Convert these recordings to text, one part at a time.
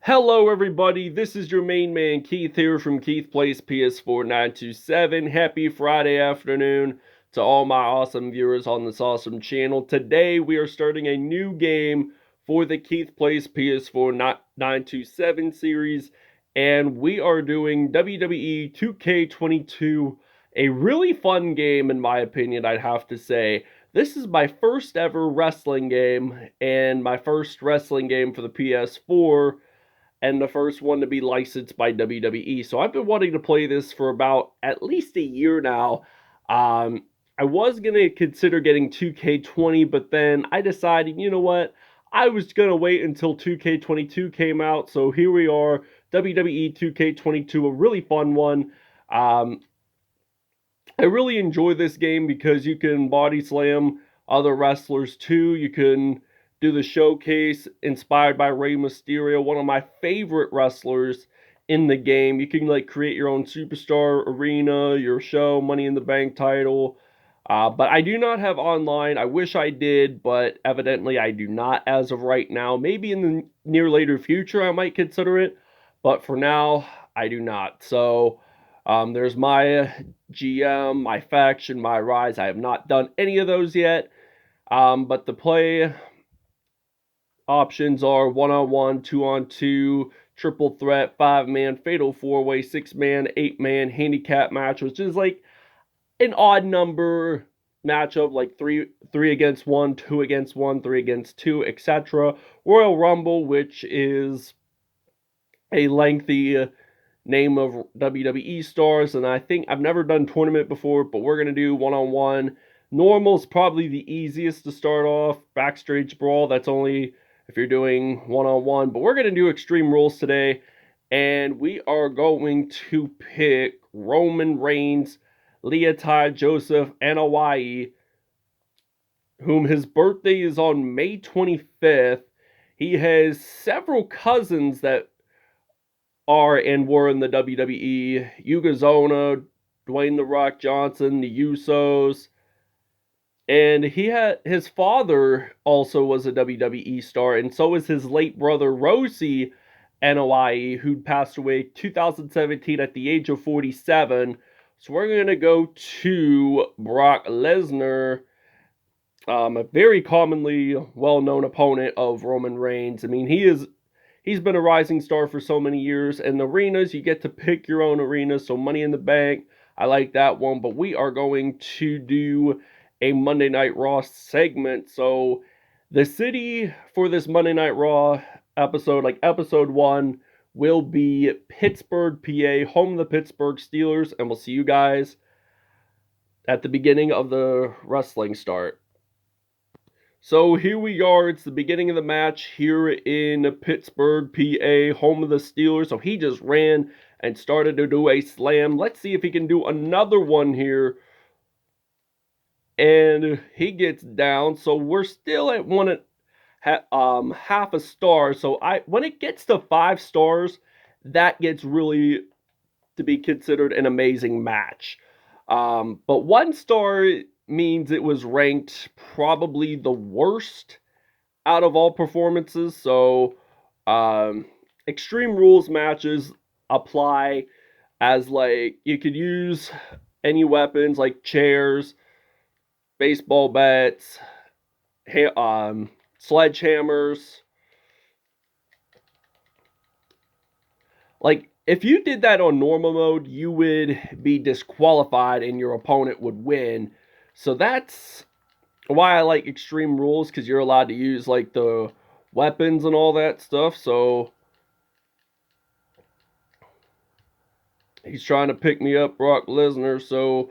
Hello everybody, this is your main man Keith here from Keith Plays PS4 927. Happy Friday afternoon to all my awesome viewers on this awesome channel. Today we are starting a new game for the Keith Plays PS4 927 series, and we are doing WWE 2K22, a really fun game in my opinion, I'd have to say. This is my first ever wrestling game, and my first wrestling game for the PS4, and the first one to be licensed by WWE. So I've been wanting to play this for about at least a year now. I was going to consider getting 2K20, but then I decided, you know what? I was going to wait until 2K22 came out. So here we are, WWE 2K22, a really fun one. Um, I really enjoy this game because you can body slam other wrestlers too. You can do the showcase inspired by Rey Mysterio, one of my favorite wrestlers in the game. You can create your own superstar arena, your show, Money in the Bank title. But I do not have online. I wish I did, but evidently I do not as of right now. Maybe in the near later future I might consider it, but for now I do not. So there's my GM, my faction, my rise. I have not done any of those yet. But the play options are 1-on-1, 2-on-2, triple threat, 5-man, fatal 4-way, 6-man, 8-man handicap match, which is like an odd number matchup, like three against one, 2 against one, 3 against 2, etc. Royal Rumble, which is a lengthy name of WWE stars, and I think I've never done tournament before, but we're gonna do 1-on-1. Normal is probably the easiest to start off. Backstage brawl, that's only if you're doing 1-on-1, but we're gonna do Extreme Rules today, and we are going to pick Roman Reigns, Leotai Joseph, Anoa'i, whom his birthday is on May 25th. He has several cousins that are and were in the WWE. Yokozuna, Dwayne The Rock Johnson, the Usos. And his father also was a WWE star, and so is his late brother Rosie Anoa'i, who passed away 2017 at the age of 47. So we're going to go to Brock Lesnar, a very commonly well-known opponent of Roman Reigns. I mean, he's been a rising star for so many years. And the arenas, you get to pick your own arena. So Money in the Bank, I like that one. But we are going to do a Monday Night Raw segment. So the city for this Monday Night Raw episode, like episode 1, will be Pittsburgh, PA, home of the Pittsburgh Steelers. And we'll see you guys at the beginning of the wrestling start. So here we are, it's the beginning of the match here in Pittsburgh, PA, home of the Steelers. So he just ran and started to do a slam. Let's see if he can do another one here. And he gets down, so we're still at half a star. So when it gets to 5 stars, that gets really to be considered an amazing match. But 1 star means it was ranked probably the worst out of all performances. So Extreme Rules matches apply as you could use any weapons like chairs, baseball bats, sledgehammers. If you did that on normal mode, you would be disqualified and your opponent would win. So that's why I like Extreme Rules, because you're allowed to use the weapons and all that stuff. So he's trying to pick me up, Brock Lesnar. So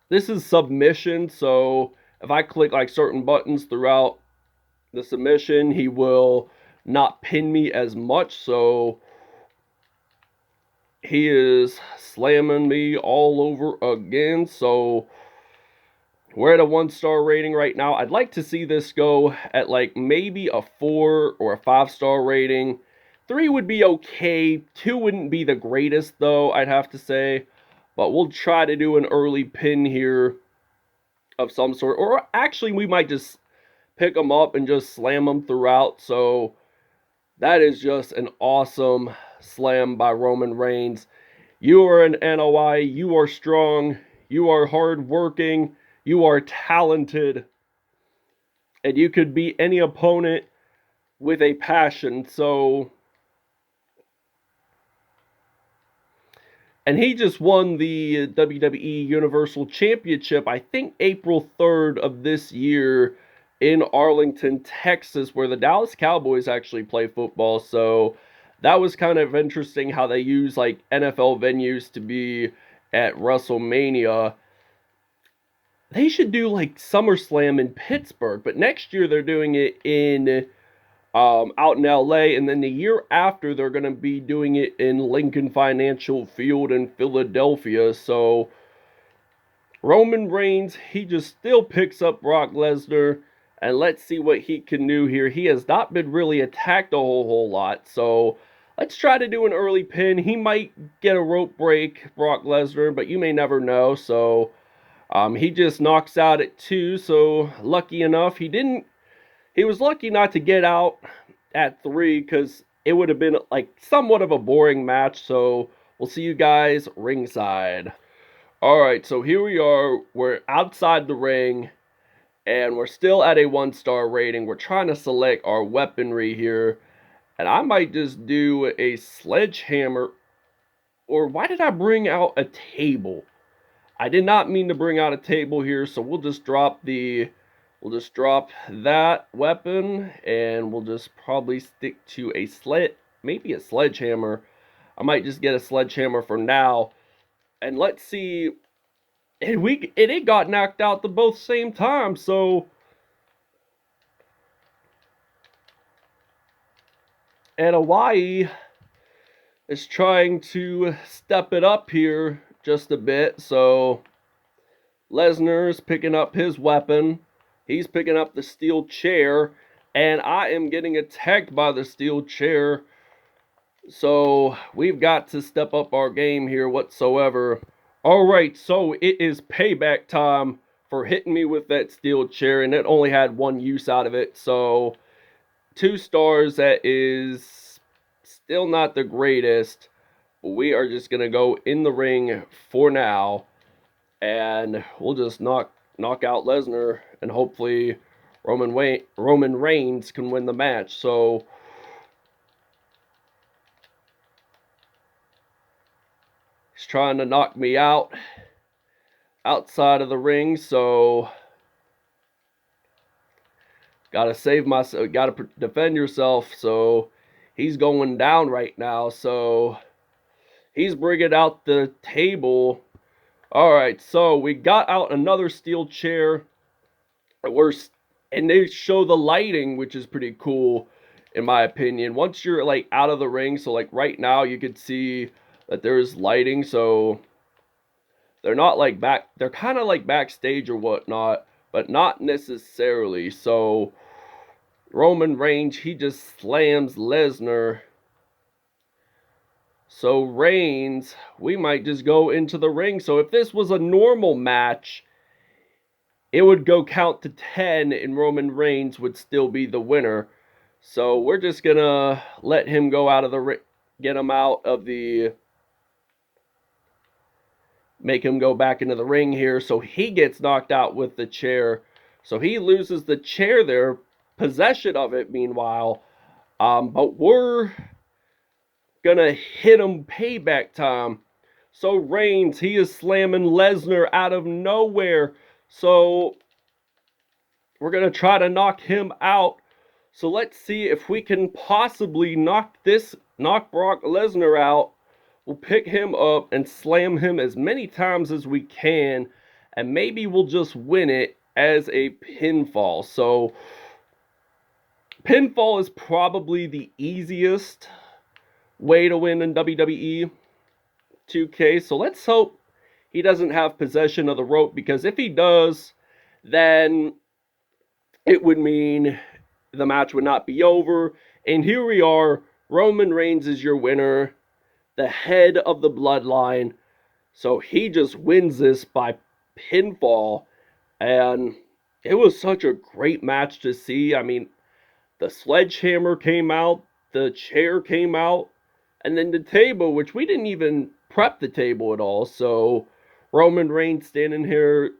this is submission. So if I click certain buttons throughout the submission, he will not pin me as much. So he is slamming me all over again. So we're at a 1-star rating right now. I'd like to see this go at maybe a 4 or a 5-star rating. 3 would be okay. 2 wouldn't be the greatest though, I'd have to say. But we'll try to do an early pin here of some sort. Or actually, we might just pick them up and just slam them throughout. So That is just an awesome slam by Roman Reigns. You are an Anoa'i. You are strong. You are hardworking. You are talented. And you could beat any opponent with a passion. So, and he just won the WWE Universal Championship, I think April 3rd of this year in Arlington, Texas, where the Dallas Cowboys actually play football. So that was kind of interesting how they use like NFL venues to be at WrestleMania. They should do like SummerSlam in Pittsburgh, but next year they're doing it in out in LA, and then the year after they're going to be doing it in Lincoln Financial Field in Philadelphia. So Roman Reigns, he just still picks up Brock Lesnar, and let's see what he can do here. He has not been really attacked a whole lot, so let's try to do an early pin. He might get a rope break, Brock Lesnar, but you may never know. So he just knocks out at 2, so lucky enough. He was lucky not to get out at 3 because it would have been like somewhat of a boring match. So we'll see you guys ringside. Alright, so here we are. We're outside the ring, and we're still at a 1-star rating. We're trying to select our weaponry here, and I might just do a sledgehammer. Or why did I bring out a table? I did not mean to bring out a table here, so we'll just drop that weapon, and we'll just probably stick to maybe a sledgehammer. I might just get a sledgehammer for now. And let's see, it got knocked out the both same time, so Anoa'i is trying to step it up here just a bit. So Lesnar's picking up his weapon. He's picking up the steel chair, and I am getting attacked by the steel chair. So we've got to step up our game here whatsoever. Alright, so it is payback time for hitting me with that steel chair, and it only had 1 use out of it. So 2 stars, that is still not the greatest. But we are just going to go in the ring for now, and we'll just knock out Lesnar, and hopefully Roman Reigns can win the match. So he's trying to knock me out outside of the ring, so gotta save myself, gotta defend yourself. So he's going down right now, so he's bringing out the table. Alright, so we got out another steel chair. And they show the lighting, which is pretty cool, in my opinion. Once you're, like, out of the ring, so, like, right now, you could see that there's lighting, so they're not, like, they're kind of, like, backstage or whatnot, but not necessarily. So Roman Reigns, he just slams Lesnar. So Reigns, we might just go into the ring. So if this was a normal match, it would go count to 10, and Roman Reigns would still be the winner. So we're just gonna let him go out of the ring, get him out of the, make him go back into the ring here. So he gets knocked out with the chair. So he loses the chair there, possession of it meanwhile. But we're gonna hit him payback time. So Reigns, he is slamming Lesnar out of nowhere. So we're going to try to knock him out. So let's see if we can possibly knock Brock Lesnar out. We'll pick him up and slam him as many times as we can, and maybe we'll just win it as a pinfall. So pinfall is probably the easiest way to win in WWE 2K. So let's hope he doesn't have possession of the rope, because if he does, then it would mean the match would not be over. And here we are. Roman Reigns is your winner, the head of the bloodline. So he just wins this by pinfall. And it was such a great match to see. I mean, the sledgehammer came out. the chair came out, and then the table, which we didn't even prep the table at all. So Roman Reigns standing here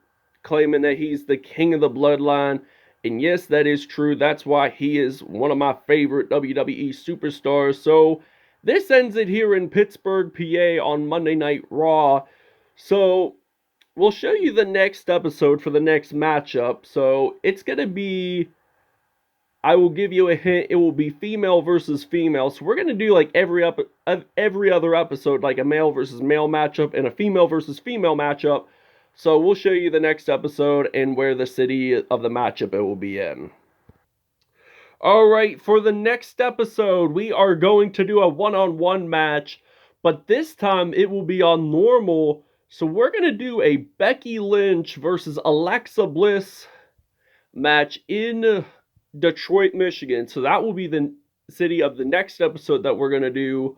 claiming that he's the king of the bloodline. And yes, that is true. That's why he is one of my favorite WWE superstars. So this ends it here in Pittsburgh, PA on Monday Night Raw. So we'll show you the next episode for the next matchup. So it's going to be, I will give you a hint, it will be female versus female. So we're going to do like every other episode, like a male versus male matchup and a female versus female matchup. So we'll show you the next episode and where the city of the matchup it will be in. Alright, for the next episode, we are going to do a one-on-one match, but this time it will be on normal. So we're going to do a Becky Lynch versus Alexa Bliss match in Detroit, Michigan. So that will be the city of the next episode that we're going to do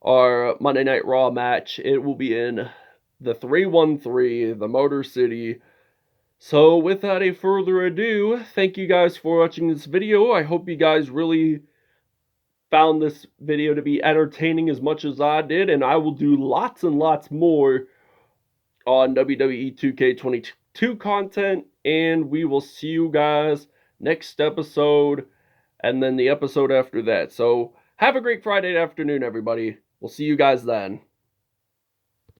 our Monday Night Raw match. It will be in the 313, the Motor City. So without a further ado, thank you guys for watching this video. I hope you guys really found this video to be entertaining as much as I did, and I will do lots and lots more on WWE 2K22 content, and we will see you guys next episode and then the episode after that. So have a great Friday afternoon, everybody. We'll see you guys then.